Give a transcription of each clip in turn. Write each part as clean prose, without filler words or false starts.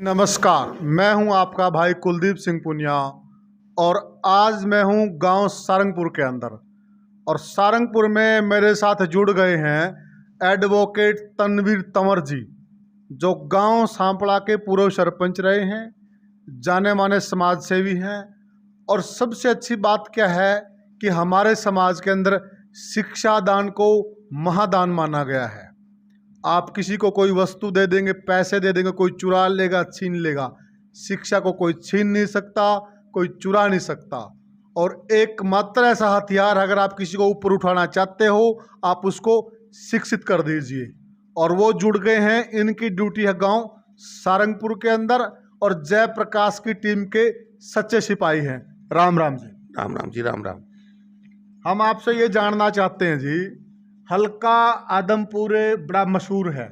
नमस्कार, मैं हूं आपका भाई कुलदीप सिंह पुनिया और आज मैं हूं गांव सारंगपुर के अंदर। और सारंगपुर में मेरे साथ जुड़ गए हैं एडवोकेट तनवीर तंवर जी, जो गांव सांपड़ा के पूर्व सरपंच रहे हैं, जाने माने समाज सेवी हैं। और सबसे अच्छी बात क्या है कि हमारे समाज के अंदर शिक्षा दान को महादान माना गया है। आप किसी को कोई वस्तु दे देंगे, पैसे दे देंगे, कोई चुरा लेगा, छीन लेगा। शिक्षा को कोई छीन नहीं सकता, कोई चुरा नहीं सकता। और एकमात्र ऐसा हथियार, अगर आप किसी को ऊपर उठाना चाहते हो, आप उसको शिक्षित कर दीजिए। और वो जुड़ गए हैं, इनकी ड्यूटी है गांव सारंगपुर के अंदर, और जयप्रकाश की टीम के सच्चे सिपाही हैं। राम राम जी। राम राम जी, राम राम। हम आपसे ये जानना चाहते हैं जी, हल्का आदमपुर बड़ा मशहूर है।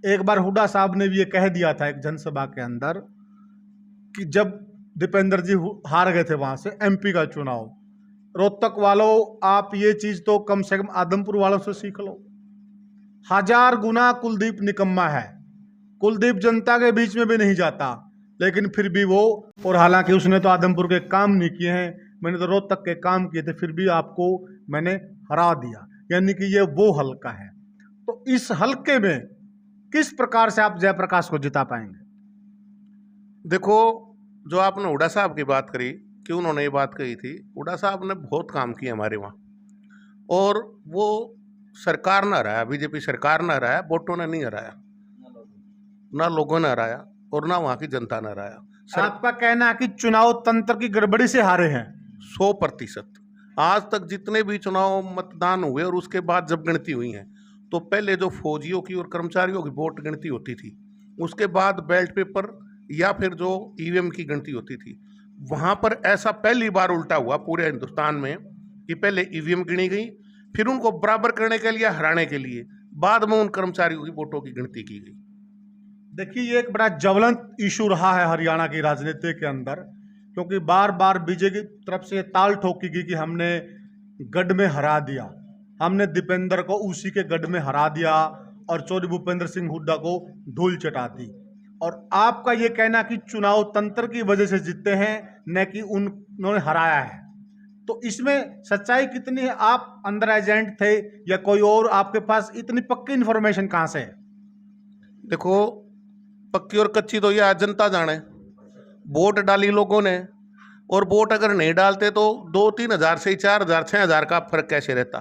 एक बार हुड्डा साहब ने भी ये कह दिया था एक जनसभा के अंदर कि जब दीपेंद्र जी हार गए थे वहां से एमपी का चुनाव, रोहतक वालों आप ये चीज तो कम से कम आदमपुर वालों से सीख लो। 1000 गुना कुलदीप निकम्मा है। कुलदीप जनता के बीच में भी नहीं जाता, लेकिन फिर भी वो, और हालांकि उसने तो आदमपुर के काम नहीं किए हैं, मैंने तो रोहतक के काम किए थे, फिर भी आपको मैंने हरा दिया। यानी कि ये वो हल्का है। तो इस हल्के में किस प्रकार से आप जयप्रकाश को जिता पाएंगे? देखो, जो आपने हुड्डा साहब की बात करी कि उन्होंने ये बात कही थी, हुड्डा साहब ने बहुत काम किए हमारे वहाँ, और वो सरकार न हराया, बीजेपी सरकार न हराया, वोटों ने नहीं हराया, ना लोगों ने हराया, और ना वहाँ की जनता ने हराया। आपका कहना है कि चुनाव तंत्र की गड़बड़ी से हारे हैं? 100%। आज तक जितने भी चुनाव मतदान हुए और उसके बाद जब गिनती हुई है, तो पहले जो फौजियों की और कर्मचारियों की वोट गिनती होती थी, उसके बाद बैलेट पेपर या फिर जो ईवीएम की गिनती होती थी, वहाँ पर ऐसा पहली बार उल्टा हुआ पूरे हिंदुस्तान में कि पहले ईवीएम गिनी गई, फिर उनको बराबर करने के लिए, हराने के लिए बाद में उन कर्मचारियों की वोटों की गिनती की गई। देखिए, ये एक बड़ा ज्वलंत इशू रहा है हरियाणा की राजनीति के अंदर, क्योंकि बार बार बीजेपी की तरफ से ताल ठोकी गई कि हमने गढ़ में हरा दिया, हमने दीपेंद्र को उसी के गढ़ में हरा दिया और चौधरी भूपेंद्र सिंह हुड्डा को धूल चटा दी। और आपका ये कहना कि चुनाव तंत्र की वजह से जीते हैं, न कि उन्होंने हराया है, तो इसमें सच्चाई कितनी है? आप अंदर एजेंट थे या कोई और? आपके पास इतनी पक्की इन्फॉर्मेशन कहां से है? देखो, पक्की और कच्ची तो ये आज जनता जाने। वोट डाली लोगों ने, और वोट अगर नहीं डालते तो 2-3 हजार से 4,000 6,000 का फर्क कैसे रहता?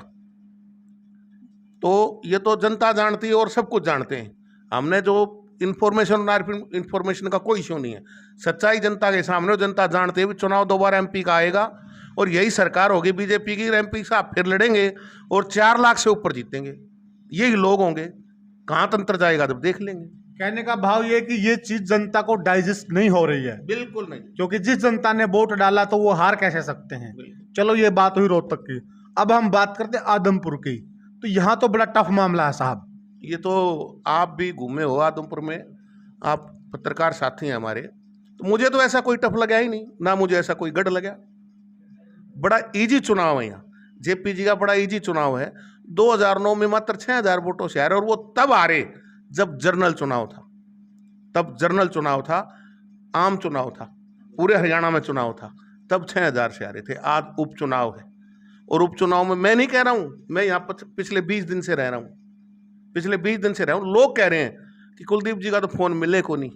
तो ये तो जनता जानती है और सब कुछ जानते हैं। हमने जो इन्फॉर्मेशन का कोई इशू नहीं है। सच्चाई जनता के सामने, जनता जानती है भी चुनाव दोबारा एमपी का आएगा और यही सरकार होगी बीजेपी की, एमपी साहब फिर लड़ेंगे और 4 लाख से ऊपर जीतेंगे। यही लोग होंगे। कहाँ तंत्र जाएगा जब देख लेंगे। कहने का भाव ये कि ये चीज जनता को डाइजेस्ट नहीं हो रही है। बिल्कुल नहीं, क्योंकि जिस जनता ने वोट डाला तो वो हार कैसे सकते हैं। चलो, ये बात हुई रोहतक की। अब हम बात करते हैं आदमपुर की। तो यहाँ तो बड़ा टफ मामला है साहब। ये तो आप भी घूमे हो आदमपुर में, आप पत्रकार साथी हैं हमारे, तो मुझे तो ऐसा कोई टफ लगा ही नहीं, ना मुझे ऐसा कोई गढ़ लगा। बड़ा इजी चुनाव है यहाँ। जेपी जी का बड़ा इजी चुनाव है। 2009 में मात्र 6,000 वोटों से हारे, और वो तब हारे जब जनरल चुनाव था। तब जनरल चुनाव था, आम चुनाव था, पूरे हरियाणा में चुनाव था, तब 6,000 से हारे थे। आज उपचुनाव है, और उपचुनाव में मैं नहीं कह रहा हूँ, मैं यहाँ पिछले 20 दिन से रह रहा हूँ, पिछले 20 दिन से रह रहा हूँ। लोग कह रहे हैं कि कुलदीप जी का तो फोन मिले को नहीं।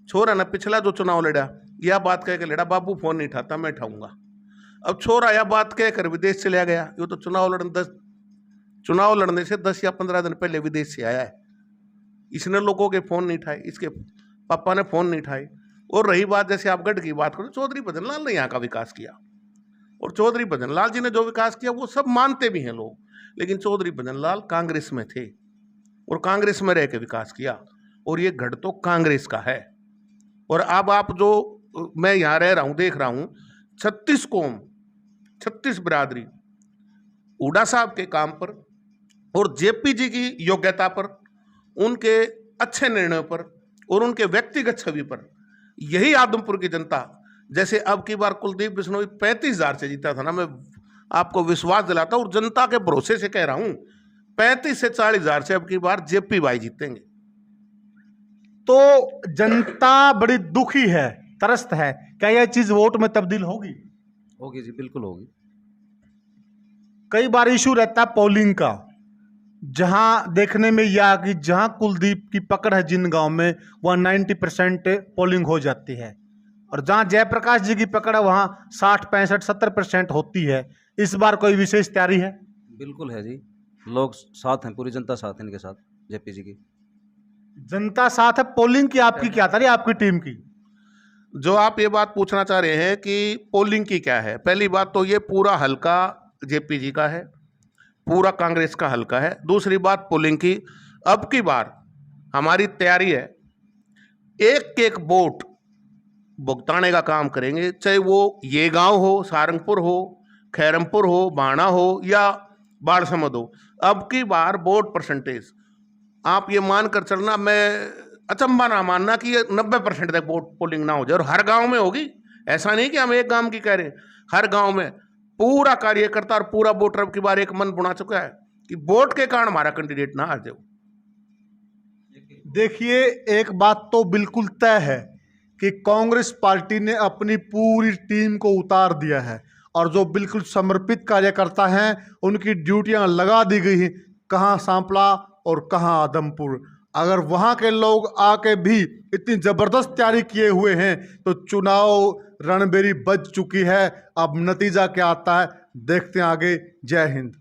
छोरा ना पिछला जो चुनाव लड़ा, यह बात कह के लड़ा, बाबू फोन नहीं उठाता, मैं उठाऊंगा। अब छोरा यह बात कहकर विदेश चला गया। ये तो चुनाव लड़ने से 10 या 15 दिन पहले विदेश से आया है। इसने लोगों के फोन नहीं उठाए, इसके पापा ने फोन नहीं उठाए। और रही बात, जैसे आप गढ़ की बात करो, चौधरी भजन लाल ने यहाँ का विकास किया, और चौधरी भजन लाल जी ने जो विकास किया वो सब मानते भी हैं लोग, लेकिन चौधरी भजन लाल कांग्रेस में थे और कांग्रेस में रह के विकास किया, और ये गढ़ तो कांग्रेस का है। और अब आप जो, मैं यहाँ रह रहा हूँ, देख रहा हूँ, 36 कौम, 36 बिरादरी हुड्डा साहब के काम पर और जेपी जी की योग्यता पर, उनके अच्छे निर्णयों पर और उनके व्यक्तिगत छवि पर, यही आदमपुर की जनता, जैसे अब की बार कुलदीप बिश्नोई 35,000 से जीता था ना, मैं आपको विश्वास दिलाता हूँ और जनता के भरोसे से कह रहा हूँ, 35 से 40,000 से अब की बार जेपी भाई जीतेंगे। तो जनता बड़ी दुखी है, त्रस्त है। क्या यह चीज वोट में तब्दील होगी? होगी जी, बिल्कुल होगी। कई बार इशू रहता है पोलिंग का, जहां देखने में यह कि जहां कुलदीप की पकड़ है जिन गांव में, वह 90% पोलिंग हो जाती है, और जहां जयप्रकाश जी की पकड़ है वहां 60, 65, 70% होती है। इस बार कोई विशेष तैयारी है? बिल्कुल है जी, लोग साथ हैं, पूरी जनता साथ है इनके साथ, जेपी जी की। जनता साथ है। पोलिंग की आपकी क्या तैयारी, आपकी टीम की? जो आप ये बात पूछना चाह रहे हैं कि पोलिंग की क्या है, पहली बात तो ये पूरा हल्का जेपी जी का है, पूरा कांग्रेस का हल्का है। दूसरी बात पोलिंग की, अब की बार हमारी तैयारी है, एक एक वोट भुगताने का काम करेंगे, चाहे वो ये गांव हो, सारंगपुर हो, खैरमपुर हो, बाणा हो या बाड़समंद हो। अब की बार वोट परसेंटेज आप ये मान कर चलना, मैं अचंबा ना मानना कि ये 90% तक वोट पोलिंग ना हो जाए, और हर गांव में होगी। ऐसा नहीं कि हम एक गांव की कह रहे हैं, हर गांव में पूरा कार्यकर्ता और पूरा वोटर अब की बार एक मन बुना चुका है कि वोट के कारण हमारा कैंडिडेट ना हार जाए। देखिए, एक बात तो बिल्कुल तय है कि कांग्रेस पार्टी ने अपनी पूरी टीम को उतार दिया है, और जो बिल्कुल समर्पित कार्यकर्ता हैं उनकी ड्यूटियां लगा दी गई हैं, कहाँ सांपला और कहाँ आदमपुर। अगर वहाँ के लोग आके भी इतनी जबरदस्त तैयारी किए हुए हैं तो चुनाव रणबेरी बज चुकी है। अब नतीजा क्या आता है देखते हैं आगे। जय हिंद।